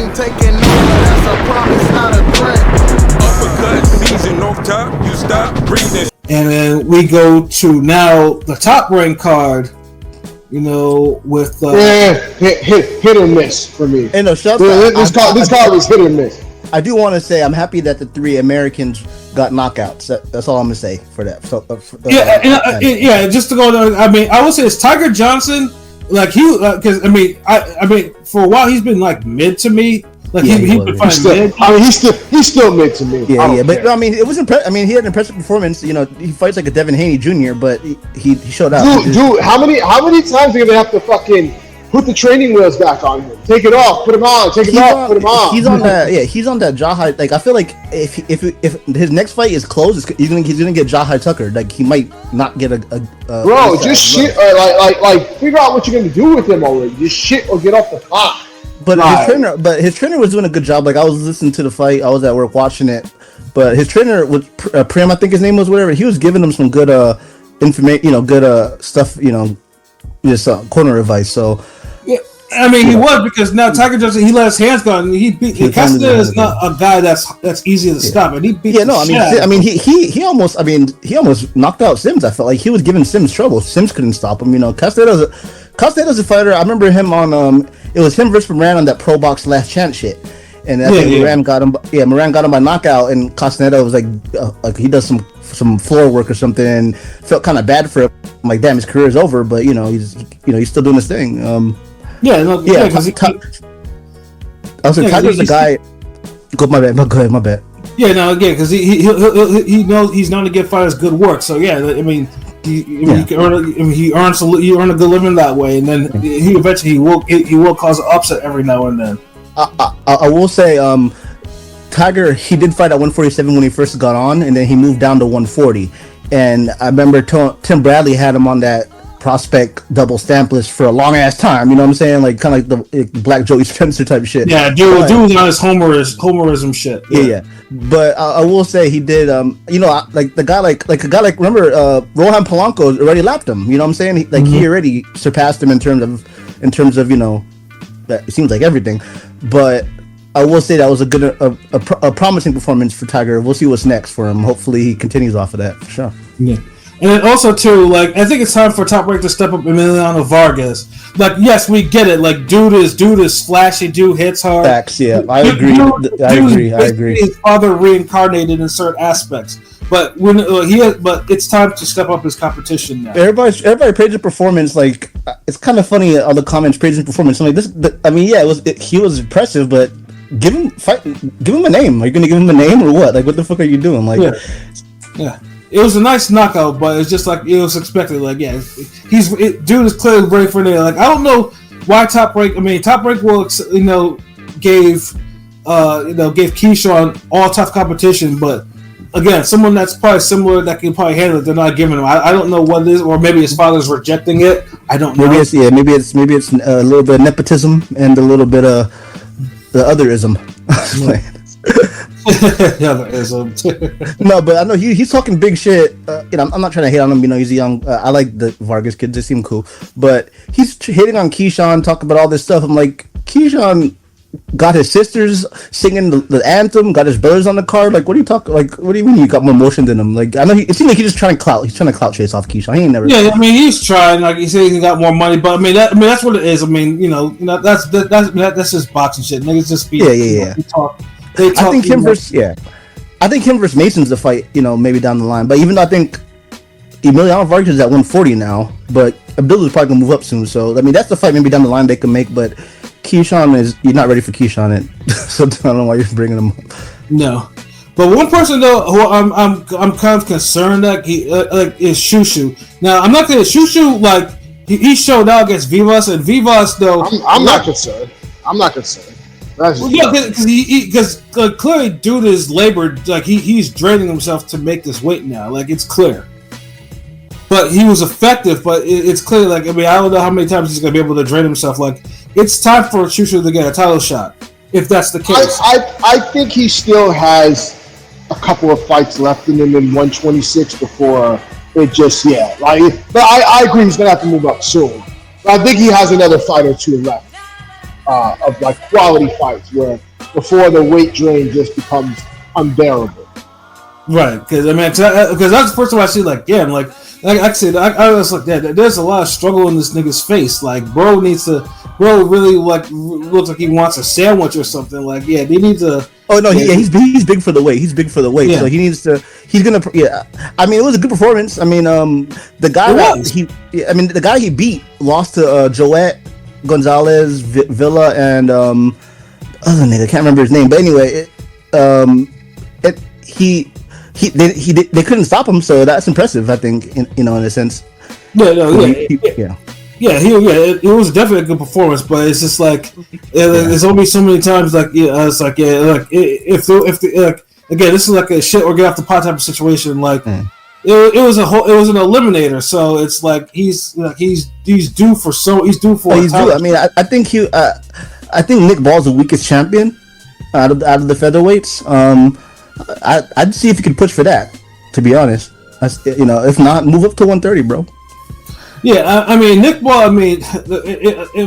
I'm taking over, that's a promise, not a threat. Uppercut season off top, you stop breathing. And then we go to now the top ranked card, you know, with hit or miss for me. And no, this card was hit or miss. I do want to say I'm happy that the 3 Americans got knockouts. That's all I'm gonna say for that. So, just to go there, I mean, I would say it's Tiger Johnson. Like he, because I mean, for a while he's been like mid to me. Like he's been fighting mid. I mean, he's still mid to me. Yeah. But I mean, it was I mean, he had an impressive performance. You know, he fights like a Devin Haney Jr., but he showed out. Dude, how many times are you gonna have to fucking put the training wheels back on him? Take it off, put him on. Take it off, put him on. He's on that. Yeah, he's on that Jahai. Like I feel like if his next fight is close, he's gonna get Jahai Tucker. Like he might not get a bro. Just shit. Like figure out what you're gonna do with him already. Just shit or get off the pot. But his trainer was doing a good job. Like I was listening to the fight, I was at work watching it. But his trainer was Prem, I think his name was, whatever. He was giving him some good information, you know, good stuff, you know, just corner advice. So yeah, I mean, he was, because now Tiger Johnson, he let his hands go, and he beat. Castaneda is not a guy that's easy to stop, and he beat. Yeah, no, I mean, he almost knocked out Sims. I felt like he was giving Sims trouble. Sims couldn't stop him. You know, Castaneda's a fighter. I remember him on it was him versus Moran on that Pro Box Last Chance shit, and I think Moran got him. Yeah, Moran got him by knockout, and Castaneda was like he does some floor work or something, and felt kind of bad for him. I'm like, damn, his career is over, but you know he's still doing his thing. Because I was like, Tiger's the guy. Go ahead, my bad. Yeah, no, again, because he knows he's known to give fighters good work. So yeah, I mean, he earns a good living that way, and then he eventually will cause an upset every now and then. I will say, Tiger, he did fight at 147 when he first got on, and then he moved down to 140. And I remember Tim Bradley had him on that prospect double stamp list for a long ass time. You know what I'm saying? Like kind of like the Black Joey Spencer type shit. Yeah, dude was on his homerism shit. Yeah. But I will say he did. You know, like a guy like remember Rohan Polanco already lapped him. You know what I'm saying? He already surpassed him in terms of you know, that it seems like everything. But I will say that was a good a promising performance for Tiger. We'll see what's next for him. Hopefully he continues off of that for sure. Yeah. And then also too, like, I think it's time for Top Rank to step up Emiliano Vargas. Like, yes, we get it. Like, dude is flashy. Dude hits hard. Facts, yeah, I agree. I agree. His father reincarnated in certain aspects, but but it's time to step up his competition now. Everybody praised the performance. Like, it's kind of funny all the comments praising performance. I'm like, I mean, yeah, he was impressive, but give him a name. Are you gonna give him a name or what? Like, what the fuck are you doing? Like, yeah. It was a nice knockout, but it's just like it was expected. Like, yeah, dude is clearly ready for it. Like, I don't know why Top Rank. I mean, Top Rank will, gave Keyshawn all tough competition, but again, someone that's probably similar that can probably handle it, they're not giving him. I don't know what it is, or maybe his father's rejecting it. I don't know. Maybe it's a little bit of nepotism and a little bit of the otherism. No, but I know he's talking big shit. I'm not trying to hate on him. You know, he's a young. I like the Vargas kids; they seem cool. But he's hitting on Keyshawn, talking about all this stuff. I'm like, Keyshawn got his sisters singing the anthem, got his brothers on the card. Like, what do you talk? Like, what do you mean you got more emotion than him? Like, I know it seems like he's just trying to clout. He's trying to clout chase off Keyshawn. He ain't never. Yeah, I mean, he's trying. Like, he said he got more money, but I mean, that's what it is. I mean, that's just boxing shit. Niggas just be talk. I think him versus Mason's the fight, maybe down the line. But even though I think Emiliano Vargas is at 140 now, but Abdullah probably gonna move up soon. So I mean, that's the fight maybe down the line they can make. But Keyshawn you're not ready for Keyshawn, so I don't know why you're bringing him up. No, but one person though who I'm kind of concerned that is Shushu. Now I'm not gonna Shushu like he showed out against Vivas, and Vivas though I'm not concerned. Because clearly, dude is labored. Like he's draining himself to make this weight now. Like it's clear. But he was effective. But it's clear. Like I mean, I don't know how many times he's gonna be able to drain himself. Like it's time for Shushu to get a title shot. If that's the case, I think he still has a couple of fights left in him in 126 before it just But I agree he's gonna have to move up soon. But I think he has another fight or two left. of like quality fights where before the weight drain just becomes unbearable. Right, because I mean, because that's the first time I see like, yeah, I'm like I said, I was like, that. There's a lot of struggle in this nigga's face. Like, bro really like looks like he wants a sandwich or something. Like, yeah, they need to. Oh no, he's big for the weight. He's big for the weight, so he needs to. He's gonna. Yeah, I mean, it was a good performance. I mean, the guy the guy he beat lost to Joette Gonzalez, Villa, and other nigga, I can't remember his name. But anyway, they couldn't stop him, so that's impressive. I think, in a sense. It was definitely a good performance, but it's just like there's only so many times like it's like if the again, this is like a shit or get off the pot type of situation. Like it was an eliminator, so it's like he's due for he's due. I mean, I think Nick Ball's the weakest champion out of the featherweights. I'd see if he could push for that. To be honest, if not, move up to 130, bro. Yeah, I mean Nick Ball. I mean,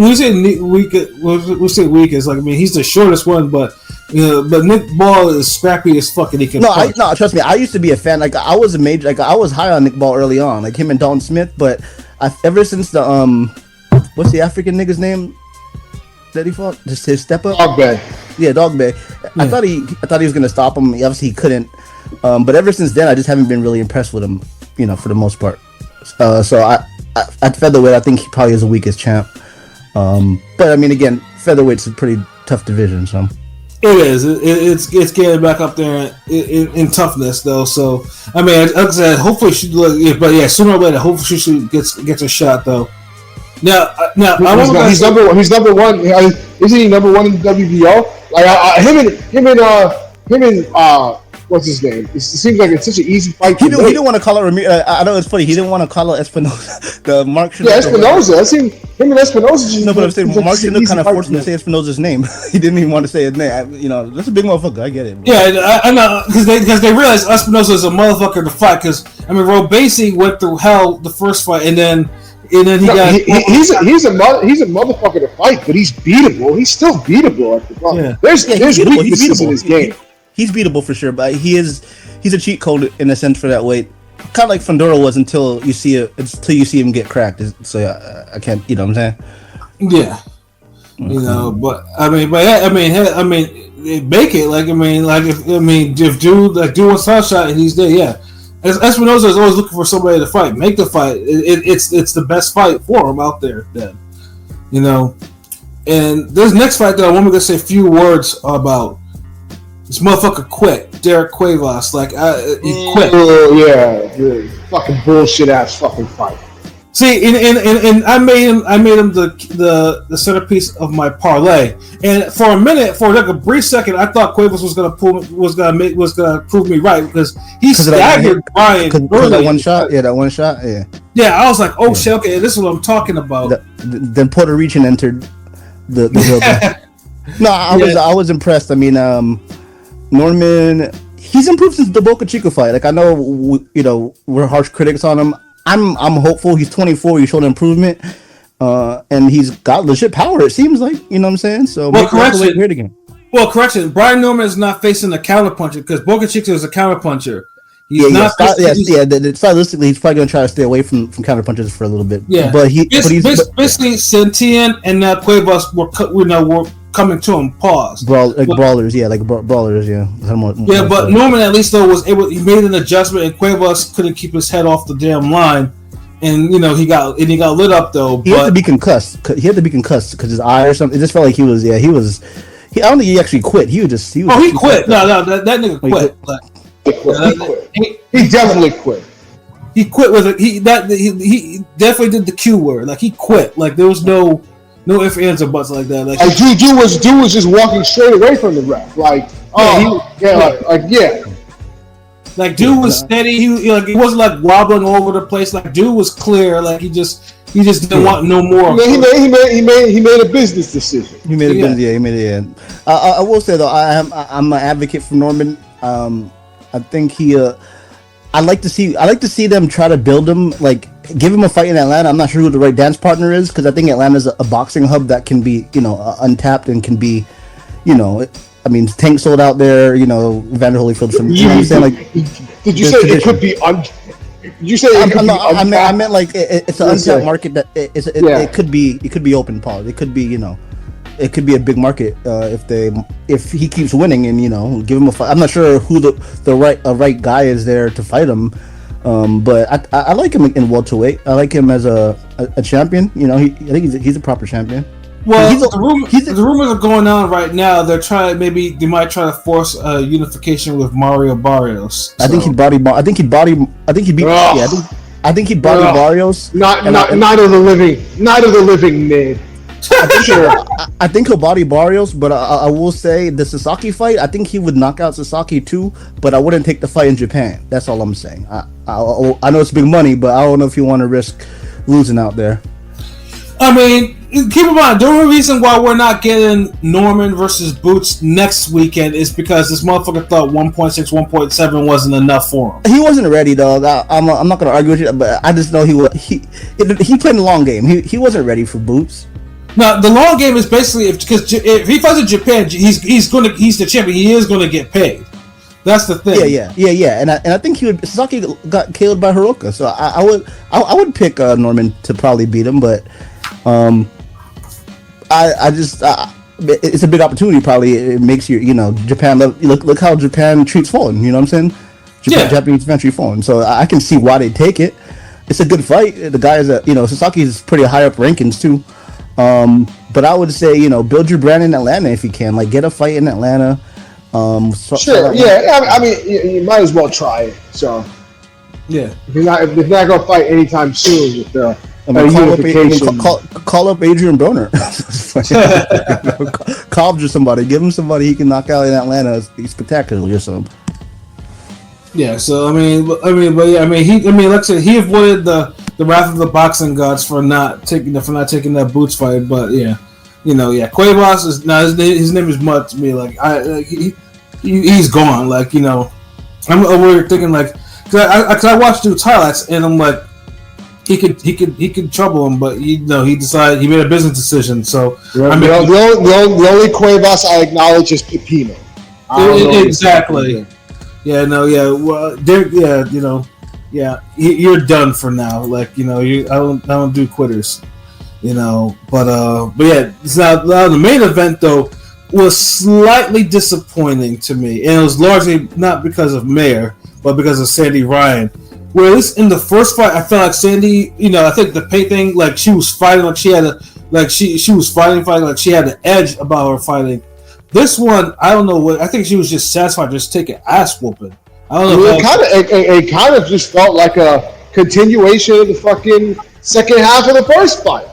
we say weak. We say weak is like, I mean, he's the shortest one, but but Nick Ball is scrappy as fuck, and he can. No, trust me. I used to be a fan. Like I was I was high on Nick Ball early on, like him and Dalton Smith. But ever since the what's the African nigga's name that he fought? Just his step up. Dogbe. Yeah, Dogbe. Yeah. I thought he was gonna stop him. Obviously, he couldn't. But ever since then, I just haven't been really impressed with him. For the most part. So at featherweight, I think he probably is the weakest champ. But I mean, again, featherweight's a pretty tough division. So it is. It's getting back up there in toughness, though. So I mean, like I said, hopefully she. But yeah, sooner or later, hopefully she gets a shot, thoh. Now he's number one. He's number one. Isn't he number one in the WBO? Like him and what's his name? It seems like it's such an easy fight. He didn't want to call it. I know it's funny. He didn't want to call it Espinosa. The Mark. Espinosa. I seen him and Espinosa. No, but I'm saying Mark Chinook kind of forced him to say Espinosa's name. He didn't even want to say his name. That's a big motherfucker. I get it. Bro. Yeah, I know because they realized Espinosa is a motherfucker to fight. Because I mean, Robesi went through hell the first fight, and then he's a motherfucker to fight, but he's beatable. He's still beatable. There's weaknesses in his game. He's beatable for sure, but he's a cheat code in a sense for that weight. Kind of like Fundora was until you see him get cracked. So I can't, you know what I'm saying? Yeah, but I mean, they make it. Like if dude wants a shot and he's there, yeah. Espinosa is always looking for somebody to fight. Make the fight. It's the best fight for him out there. Then, And this next fight that I want to say a few words about. This motherfucker quit. Derek Cuevas, he quit. Oh yeah, fucking bullshit ass fucking fight. See, and I made him the centerpiece of my parlay. And for a minute, for like a brief second, I thought Cuevas was gonna prove me right because he staggered Brian early. That one shot, yeah. Yeah, I was like, oh shit, okay, this is what I'm talking about. Then Puerto Rican entered the building. No, I was impressed. I mean, Norman, he's improved since the Boca Chica fight. Like I know, we're harsh critics on him. I'm hopeful. He's 24. He showed improvement, and he's got legit power. It seems like, you know what I'm saying. So correction. Well, correction. Brian Norman is not facing a counterpuncher because Boca Chica is a counterpuncher. He's not. Stylistically, he's probably going to try to stay away from counterpunchers for a little bit. Yeah, but basically Santillan and Cuevas were coming to him. Pause. Brawlers, yeah, brawlers, yeah. Yeah, but Norman at least though was able. He made an adjustment, and Cuevas couldn't keep his head off the damn line, and he got lit up though. He had to be concussed. He had to be concussed because his eye or something. It just felt like he was. Yeah, he was. I don't think he actually quit. He was. He quit. No, that nigga quit. He definitely quit. He quit with it. He definitely did the Q word. Like he quit. Like there was no ifs, ands, or buts like that. Like dude was just walking straight away from the ref. Like Like dude was steady. He wasn't like wobbling all over the place. Like dude was clear. Like he just didn't want no more. He made a business decision. He made a business. Yeah, he made it. Yeah. I will say though, I'm an advocate for Norman. I think he I like to see them try to build him, like give him a fight in Atlanta. I'm not sure who the right dance partner is because I think Atlanta's a boxing hub that can be untapped and can be, I mean, Tank sold out there. Vander Holyfield. You know what I'm saying? Like, did you say it could be Did you say it could be untapped? I meant like it's an untapped market that it could be open, Paul. It could be it could be a big market if he keeps winning and give him a fight. I'm not sure who the right guy is there to fight him, but I like him in welterweight. I like him as a champion. I think he's a proper champion. Well, the rumors are going on right now. They might try to force a unification with Mario Barrios. So. I think he beat Barrios. Not of the living mid. I think he'll body Barrios, but I will say the Sasaki fight, I think he would knock out Sasaki too, but I wouldn't take the fight in Japan. That's all I'm saying. I know it's big money, but I don't know if you want to risk losing out there. I mean, keep in mind, the only reason why we're not getting Norman versus Boots next weekend is because this motherfucker thought 1.6, 1.7 wasn't enough for him. He wasn't ready, dog. I'm not going to argue with you, but I just know he played the long game. He wasn't ready for Boots. Now, the long game is basically if he fights in Japan, he's the champion. He is going to get paid. That's the thing. Yeah. And I think Sasaki got killed by Hiroka, so I would pick Norman to probably beat him, but it's a big opportunity. Probably it makes Japan look how Japan treats Fulton. You know what I'm saying? Japanese fans treat Fulton, so I can see why they take it. It's a good fight. The guy is Sasaki is pretty high up rankings too. But I would say, build your brand in Atlanta if you can. Like, get a fight in Atlanta. Sure. Yeah. I mean, you might as well try it. So, yeah. If you're not going to fight anytime soon with the unification, call up Adrian Broner. Call somebody. Give him somebody he can knock out in Atlanta spectacularly or something. Yeah. So he like I said, he avoided the wrath of the boxing gods for not taking that Boots fight, but Cuevas is now his name is mud to me. Like he's gone. Like I'm over thinking like because I watched Dude's highlights and I'm like he could trouble him, but he decided he made a business decision. So the only Cuevas I acknowledge is Pepino. Exactly. Yeah. No. Yeah. Well, you're done for now. Like I don't do quitters. But yeah. Now the main event though was slightly disappointing to me, and it was largely not because of Mayer, but because of Sandy Ryan. Where at least in the first fight, I felt like Sandy, I think the paint thing, like she was fighting like she had she was fighting like she had an edge about her fighting. This one, I don't know what. I think she was just satisfied just taking ass whooping. I don't know. It kind of just felt like a continuation of the fucking second half of the first fight.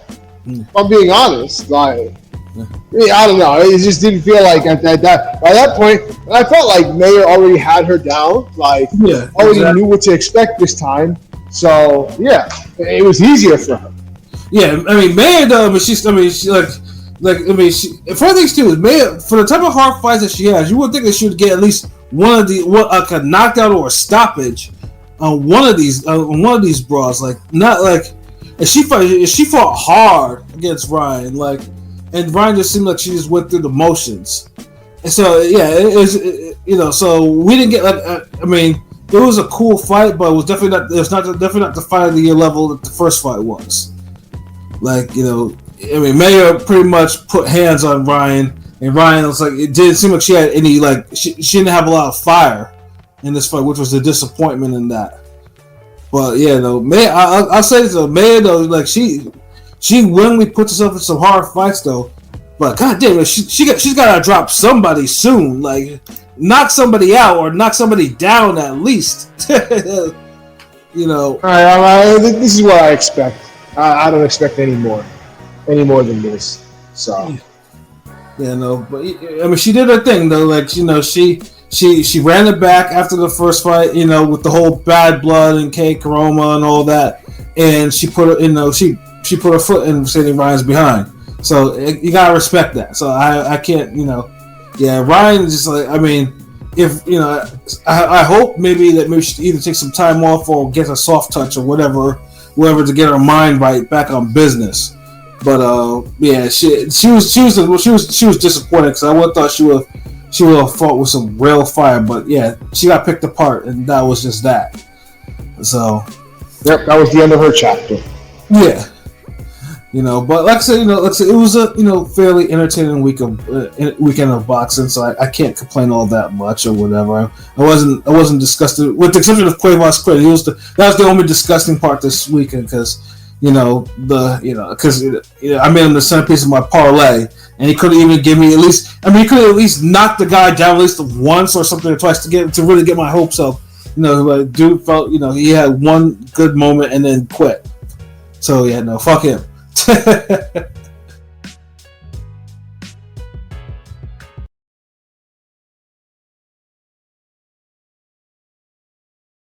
If I'm being honest, like I don't know, it just didn't feel like at that by that point. I felt like Mayer already had her down, like already knew what to expect this time. So yeah, it was easier for her. Yeah, I mean Mayer though, for things too, is Mayer for the type of hard fights that she has, you would think that she would get at least a knockout or a stoppage on one of these bras. Like not like if she fought hard against Ryan, like, and Ryan just seemed like she just went through the motions. And so yeah, so we didn't get like it was a cool fight, but it was definitely not the fight of the year level that the first fight was. Like Mayer pretty much put hands on Ryan. And Ryan was like, it didn't seem like she had any, like, she didn't have a lot of fire in this fight, which was the disappointment in that. But yeah, though, Mayer, I'll say this though, Mayer though, like she willingly puts herself in some hard fights though. But goddamn, she's got to drop somebody soon, like knock somebody out or knock somebody down at least. All right, this is what I expect. I don't expect any more than this. So. Yeah, no, but she did her thing though. Like she ran it back after the first fight, with the whole bad blood and K Karoma and all that, and she put her, she put her foot in Sandy Ryan's behind. So you gotta respect that. So I can't, Ryan is just like, if I hope maybe she should either take some time off or get a soft touch or whatever to get her mind right back on business. But yeah, she was disappointed because I would have thought she would have fought with some real fire. But yeah, she got picked apart, and that was just that. So, yep, that was the end of her chapter. Yeah. But like I said, it was a fairly entertaining weekend of boxing, so I can't complain all that much or whatever. I wasn't disgusted, with the exception of Cuevas credit. That was the only disgusting part this weekend because I made him the centerpiece of my parlay, and he couldn't even give me he could at least knock the guy down at least once or something or twice to really get my hopes up. Dude felt he had one good moment and then quit. So yeah, no, fuck him.